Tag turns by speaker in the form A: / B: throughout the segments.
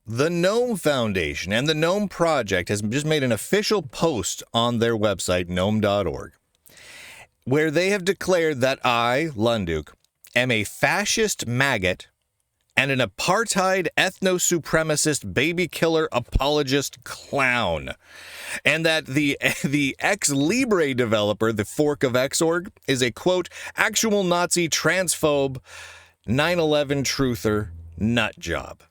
A: The GNOME Foundation and the GNOME Project has just made an official post on their website, gnome.org, where they have declared that I, Lunduke, am a fascist maggot and an apartheid ethnosupremacist babykiller apologist clown. And that the XLibre developer, the fork of Xorg, is a, quote, actual Nazi transphobe 9/11 truther nut job.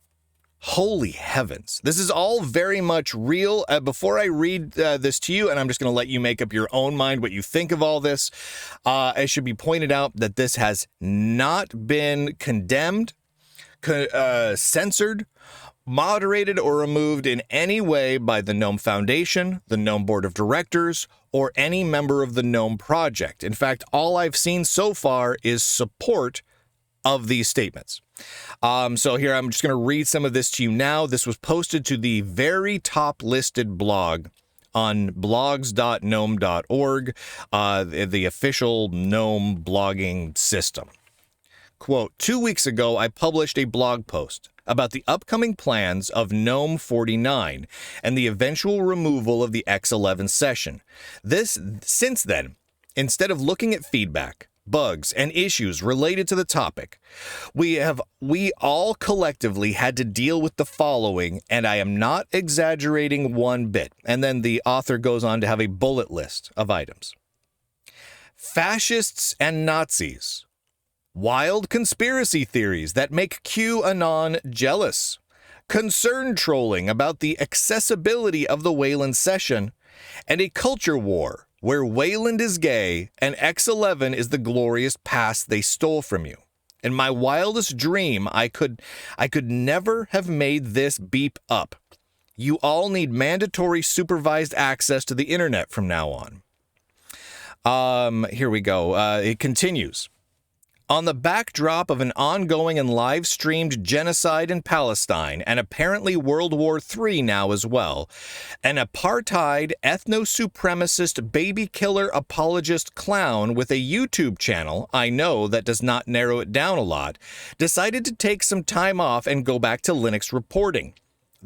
A: Holy heavens. This is all very much real. Before I read this to you, and I'm just going to let you make up your own mind what you think of all this, it should be pointed out that this has not been condemned, censored, moderated, or removed in any way by the GNOME Foundation, the GNOME Board of Directors, or any member of the GNOME Project. In fact, all I've seen so far is support of these statements. So here, I'm just going to read some of this to you now. This was posted to the very top listed blog on blogs.gnome.org, the official GNOME blogging system. Quote, 2 weeks ago, I published a blog post about the upcoming plans of GNOME 49 and the eventual removal of the X11 session. Since then, instead of looking at feedback, bugs, and issues related to the topic, we all collectively had to deal with the following, and I am not exaggerating one bit. And then the author goes on to have a bullet list of items. Fascists and Nazis. Wild conspiracy theories that make QAnon jealous. Concern trolling about the accessibility of the Wayland session. And a culture war where Wayland is gay and X11 is the glorious past they stole from you. In my wildest dream, I could never have made this beep up. You all need mandatory supervised access to the internet from now on. Here we go. It continues. On the backdrop of an ongoing and live-streamed genocide in Palestine, and apparently World War III now as well, an apartheid ethnosupremacist babykiller apologist clown with a YouTube channel, I know that does not narrow it down a lot, decided to take some time off and go back to Linux reporting.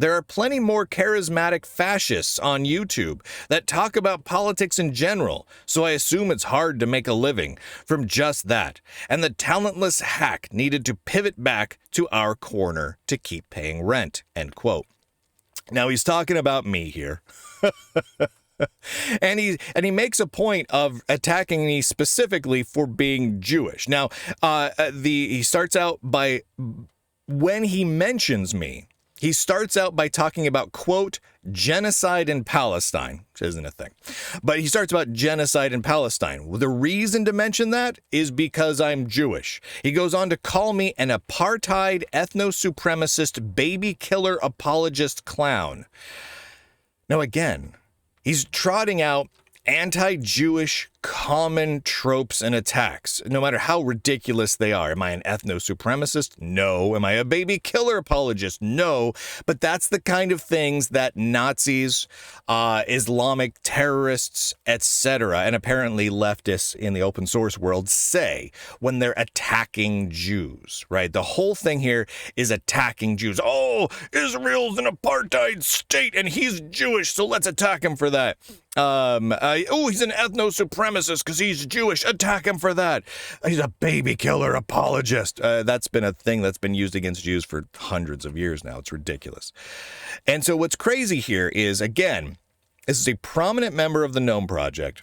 A: There are plenty more charismatic fascists on YouTube that talk about politics in general, so I assume it's hard to make a living from just that, and the talentless hack needed to pivot back to our corner to keep paying rent, end quote. Now he's talking about me here. And he makes a point of attacking me specifically for being Jewish. Now, he starts out by, when he mentions me, he starts out by talking about, quote, genocide in Palestine, which isn't a thing. But he starts about genocide in Palestine. The reason to mention that is because I'm Jewish. He goes on to call me an apartheid ethnosupremacist baby killer apologist clown. Now, again, he's trotting out anti-Jewish common tropes and attacks, no matter how ridiculous they are. Am I an ethno-supremacist? No. Am I a baby killer apologist? No. But that's the kind of things that Nazis, Islamic terrorists, etc., and apparently leftists in the open source world say when they're attacking Jews, right? The whole thing here is attacking Jews. Oh, Israel's an apartheid state and he's Jewish, so let's attack him for that. He's an ethno-supremacist because he's Jewish. Attack him for that. He's a baby killer apologist. That's been a thing that's been used against Jews for hundreds of years now. It's ridiculous. And so what's crazy here is, again, this is a prominent member of the GNOME Project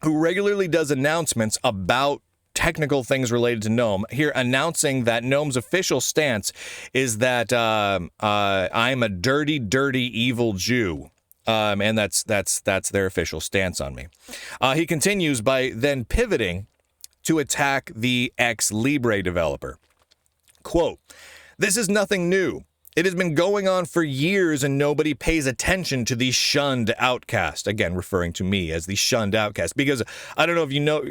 A: who regularly does announcements about technical things related to GNOME, here announcing that GNOME's official stance is that I'm a dirty, dirty, evil Jew. And that's their official stance on me. He continues by then pivoting to attack the XLibre developer. Quote, this is nothing new. It has been going on for years and nobody pays attention to the shunned outcast. Again, referring to me as the shunned outcast. Because I don't know if you know,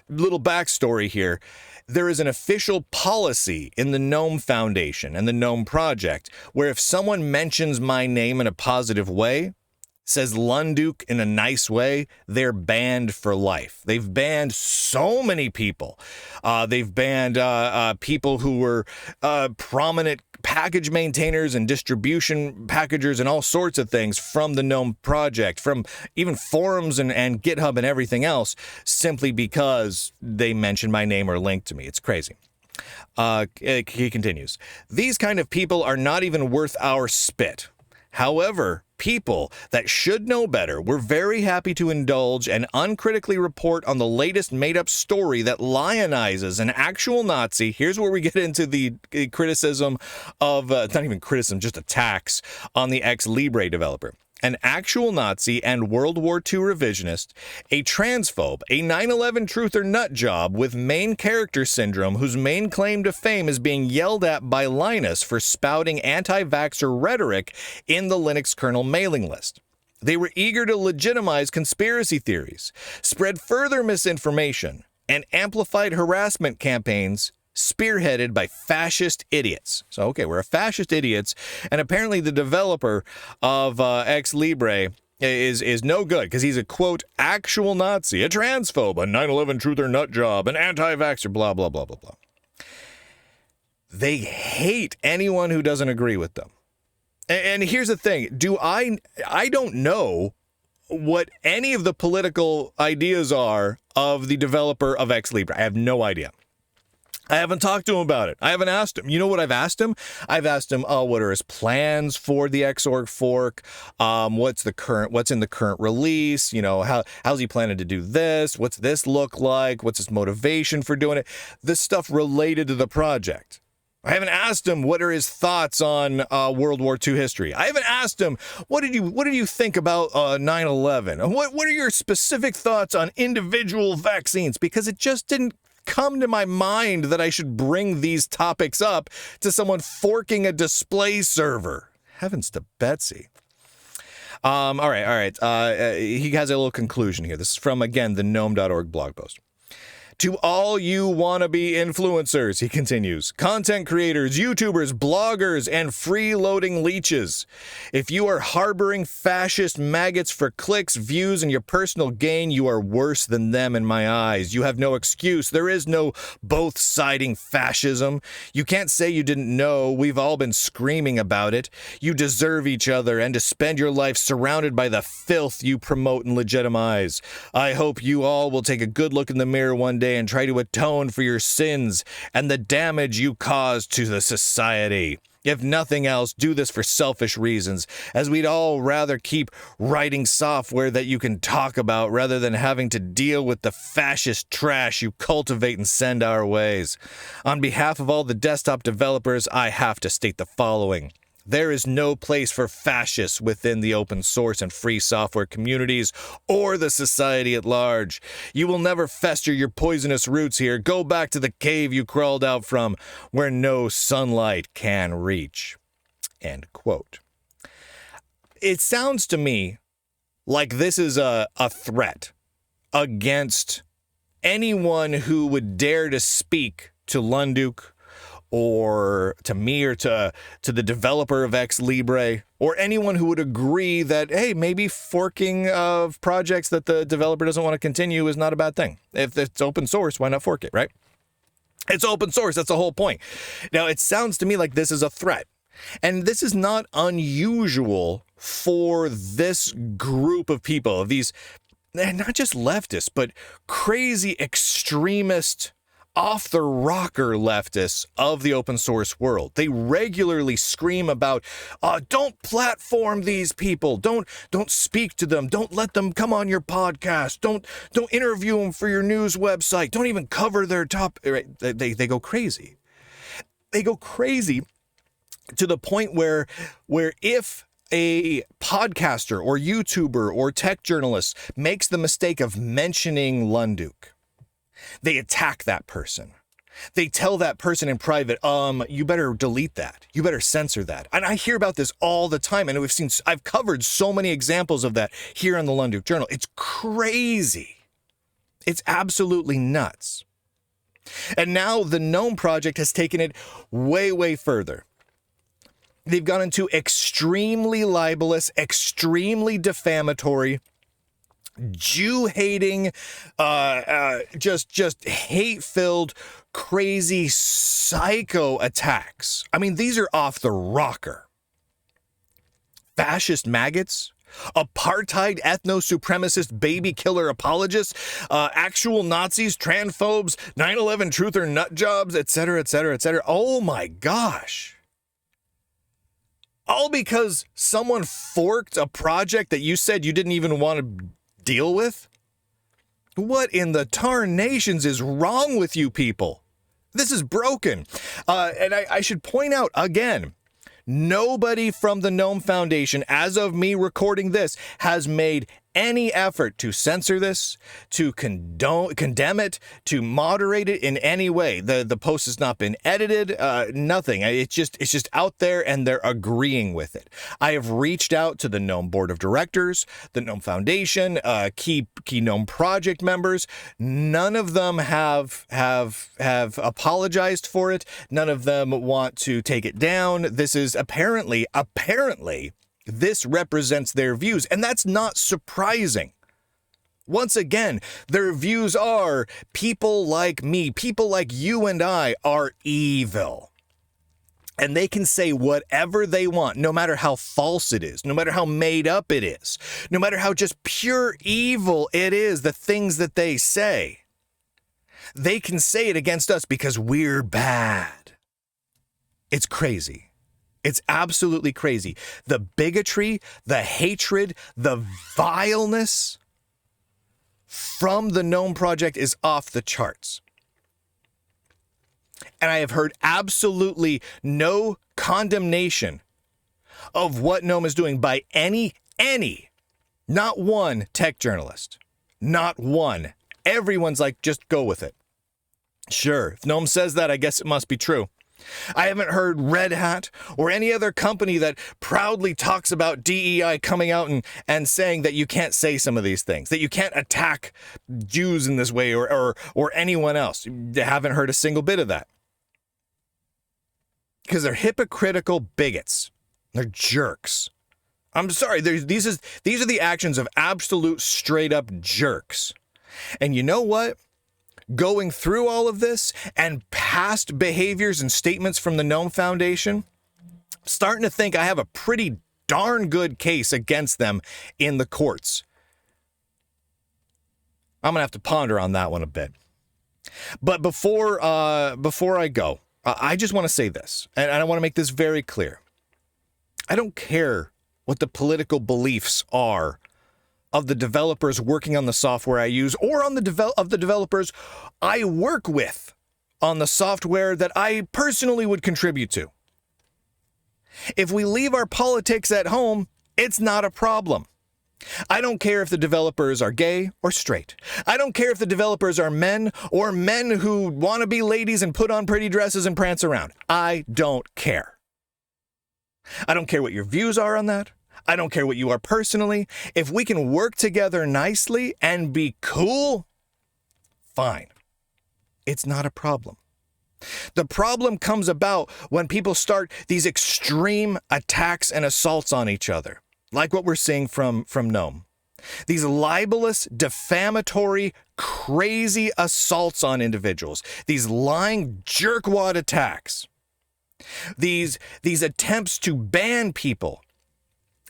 A: little backstory here. There is an official policy in the GNOME Foundation and the GNOME Project where if someone mentions my name in a positive way, says Lunduke in a nice way, they're banned for life. They've banned so many people. They've banned people who were prominent package maintainers and distribution packagers and all sorts of things from the GNOME project, from even forums and GitHub and everything else, simply because they mentioned my name or link to me. It's crazy. He continues, these kind of people are not even worth our spit. However, people that should know better were very happy to indulge and uncritically report on the latest made-up story that lionizes an actual Nazi. Here's where we get into the criticism of, not even criticism, just attacks on the XLibre developer. An actual Nazi and World War II revisionist, a transphobe, a 9/11 truth or nut job with main character syndrome whose main claim to fame is being yelled at by Linus for spouting anti-vaxxer rhetoric in the Linux kernel mailing list. They were eager to legitimize conspiracy theories, spread further misinformation, and amplified harassment campaigns spearheaded by fascist idiots. So, okay, we're a fascist idiots, and apparently the developer of XLibre is no good because he's a, quote, actual Nazi, a transphobe, a 9/11 truth or nut job, an anti-vaxxer, blah, blah, blah, blah, blah. They hate anyone who doesn't agree with them. And here's the thing. I don't know what any of the political ideas are of the developer of XLibre. I have no idea. I haven't talked to him about it. I haven't asked him. You know what I've asked him? I've asked him, what are his plans for the Xorg fork? What's in the current release? You know, how's he planning to do this? What's this look like? What's his motivation for doing it? This stuff related to the project. I haven't asked him what are his thoughts on World War II history. I haven't asked him what did you think about 9/11? What are your specific thoughts on individual vaccines? Because it just didn't come to my mind that I should bring these topics up to someone forking a display server. Heavens to Betsy. All right. He has a little conclusion here. This is from, again, the gnome.org blog post. To all you wannabe influencers, he continues, content creators, YouTubers, bloggers, and freeloading leeches. If you are harboring fascist maggots for clicks, views, and your personal gain, you are worse than them in my eyes. You have no excuse. There is no both-siding fascism. You can't say you didn't know. We've all been screaming about it. You deserve each other and to spend your life surrounded by the filth you promote and legitimize. I hope you all will take a good look in the mirror one day and try to atone for your sins and the damage you caused to the society. If nothing else, do this for selfish reasons, as we'd all rather keep writing software that you can talk about rather than having to deal with the fascist trash you cultivate and send our ways. On behalf of all the desktop developers, I have to state the following. There is no place for fascists within the open source and free software communities or the society at large. You will never fester your poisonous roots here. Go back to the cave you crawled out from, where no sunlight can reach. End quote. It sounds to me like this is a threat against anyone who would dare to speak to Lunduke, or to me, or to the developer of XLibre, or anyone who would agree that, hey, maybe forking of projects that the developer doesn't want to continue is not a bad thing. If it's open source, why not fork it, right? It's open source. That's the whole point. Now, it sounds to me like this is a threat. And this is not unusual for this group of people, of these, not just leftists, but crazy extremist off-the-rocker leftists of the open source world. They regularly scream about, don't platform these people, don't speak to them, don't let them come on your podcast, don't interview them for your news website, don't even cover their top. They go crazy. They go crazy to the point where if a podcaster or YouTuber or tech journalist makes the mistake of mentioning Lunduke, they attack that person. They tell that person in private, you better delete that. You better censor that. And I hear about this all the time. And I've covered so many examples of that here on the Lunduke Journal. It's crazy. It's absolutely nuts. And now the GNOME project has taken it way, way further. They've gone into extremely libelous, extremely defamatory Jew-hating, just hate-filled, crazy, psycho attacks. I mean, these are off the rocker. Fascist maggots, apartheid, ethnosupremacist, babykiller apologists, actual Nazis, transphobe, 9/11 truther nut jobs, etc., etc., etc. Oh my gosh. All because someone forked a project that you said you didn't even want to deal with? What in the tarnations is wrong with you people? This is broken. And I should point out again, nobody from the GNOME Foundation, as of me recording this, has made any effort to censor this, to condemn it, to moderate it in any way. The post has not been edited, nothing. It's just out there, and they're agreeing with it. I have reached out to the GNOME Board of Directors, the GNOME Foundation, key GNOME project members. None of them have apologized for it. None of them want to take it down. This is apparently, this represents their views, and that's not surprising. Once again, their views are people like me, people like you and I are evil. And they can say whatever they want, no matter how false it is, no matter how made up it is, no matter how just pure evil it is, the things that they say. They can say it against us because we're bad. It's crazy. It's absolutely crazy. The bigotry, the hatred, the vileness from the GNOME project is off the charts. And I have heard absolutely no condemnation of what GNOME is doing by any, not one tech journalist, not one. Everyone's like, just go with it. Sure, if GNOME says that, I guess it must be true. I haven't heard Red Hat or any other company that proudly talks about DEI coming out and saying that you can't say some of these things, that you can't attack Jews in this way or anyone else. I haven't heard a single bit of that. Because they're hypocritical bigots. They're jerks. I'm sorry, these are the actions of absolute straight up jerks. And you know what? Going through all of this and past behaviors and statements from the GNOME Foundation, I'm starting to think I have a pretty darn good case against them in the courts. I'm going to have to ponder on that one a bit. But before I go, I just want to say this, and I want to make this very clear. I don't care what the political beliefs are of the developers working on the software I use, or on the developers I work with on the software that I personally would contribute to. If we leave our politics at home, it's not a problem. I don't care if the developers are gay or straight. I don't care if the developers are men or men who want to be ladies and put on pretty dresses and prance around. I don't care. I don't care what your views are on that. I don't care what you are personally. If we can work together nicely and be cool, fine. It's not a problem. The problem comes about when people start these extreme attacks and assaults on each other, like what we're seeing from GNOME. These libelous, defamatory, crazy assaults on individuals. These lying jerkwad attacks. These attempts to ban people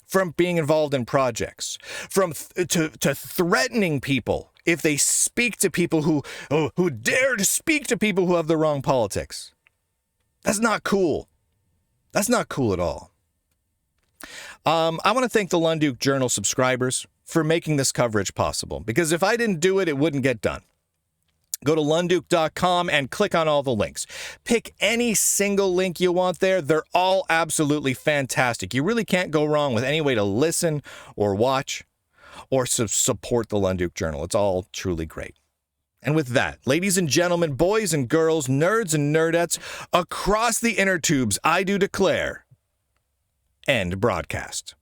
A: from being involved in projects, to threatening people if they speak to people who dare to speak to people who have the wrong politics. That's not cool. That's not cool at all. I want to thank the Lunduke Journal subscribers for making this coverage possible, because if I didn't do it, it wouldn't get done. Go to lunduke.com and click on all the links. Pick any single link you want there. They're all absolutely fantastic. You really can't go wrong with any way to listen or watch or support the Lunduke Journal. It's all truly great. And with that, ladies and gentlemen, boys and girls, nerds and nerdettes, across the inner tubes, I do declare, end broadcast.